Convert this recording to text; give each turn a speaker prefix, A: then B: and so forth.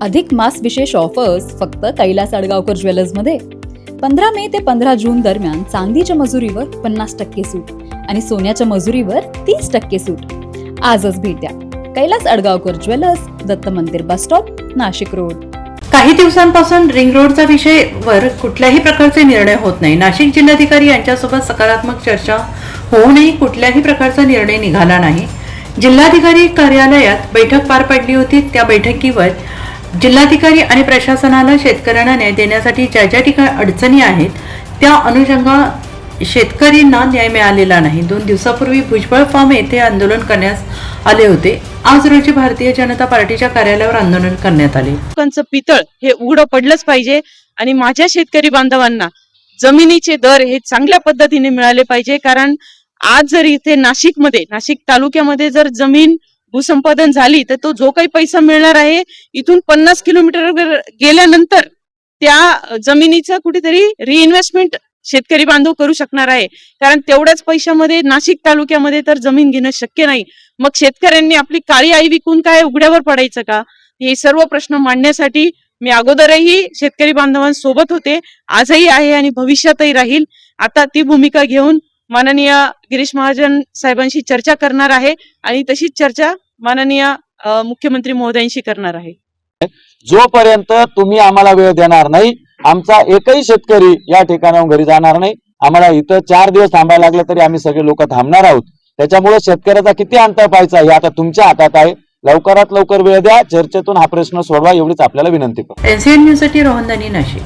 A: अधिक मास विशेष ऑफर्स फक्त कैलास अडगावकर ज्वेलर्समध्ये. 15 मे ते 15 जून दरम्यान चांदीच्या मजुरीवर 50% सूट आणि सोन्याच्या मजुरीवर 30% सूट. आजच भेट द्या कैलास अडगावकर ज्वेलर्स, दत्त मंदिर बस स्टॉप, नाशिक रोड.
B: काही दिवसांपासून रिंग रोडचा विषयावर कुठल्याही प्रकारचे निर्णय होत नाही. नाशिक जिल्हाधिकारी यांच्यासोबत सकारात्मक चर्चा होऊनही कुठल्याही प्रकारचा निर्णय निघाला नाही. जिल्हाधिकारी कार्यालयात बैठक पार पडली होती. त्या बैठकीवर जिल्हाधिकारी आणि प्रशासनाला शेतकऱ्यांना न्याय देण्यासाठी ज्या ज्या ठिकाणी अडचणी आहेत त्या अनुषंगाने शेतकऱ्यांना न्याय मिळालेला नाही. 2 दिवसापूर्वी भुजबळ फार्म येथे आंदोलन करण्यात आले होते. आज रोजी भारतीय जनता पार्टीच्या कार्यालयावर आंदोलन करण्यात आले.
C: लोकांचं पितळ हे उघडं पडलंच पाहिजे आणि माझ्या शेतकरी बांधवांना जमिनीचे दर हे चांगल्या पद्धतीने मिळाले पाहिजे. कारण आज जर इथे नाशिक तालुक्यामध्ये जर जमीन भूसंपादन झाली तर तो जो काही पैसा मिळणार आहे इथून 50 किलोमीटर गेल्यानंतर त्या जमिनीचं कुठेतरी रिइन्व्हेस्टमेंट शेतकरी बांधव करू शकणार आहे. कारण तेवढ्याच पैशामध्ये नाशिक तालुक्यामध्ये तर जमीन घेणं शक्य नाही. मग शेतकऱ्यांनी आपली काळी आई विकून काय उघड्यावर पडायचं का? हे सर्व प्रश्न मांडण्यासाठी मी अगोदरही शेतकरी बांधवांसोबत होते, आजही आहे आणि भविष्यातही राहील. आता ती भूमिका घेऊन माननीय गिरीश महाजन साहेबांशी चर्चा करणार आहे आणि तशीच चर्चा माननीय मुख्यमंत्री महोदयांशी करणार आहे.
D: जोपर्यंत तुम्ही आम्हाला वेळ देणार नाही, आमचा एकही शेतकरी या ठिकाणाहून घरी जाणार नाही. आम्हाला इथं 4 दिवस थांबायला लागले तरी आम्ही सगळे लोक थांबणार आहोत. त्याच्यामुळे शेतकऱ्याचा किती अंतर पाहायचा हे आता तुमच्या हातात आहे. लवकरात लवकर वेळ द्या, चर्चेतून हा प्रश्न सोडवा एवढीच आपल्याला विनंती करतो.
B: NCN न्यूज साठी रोहन दानी, नाशिक.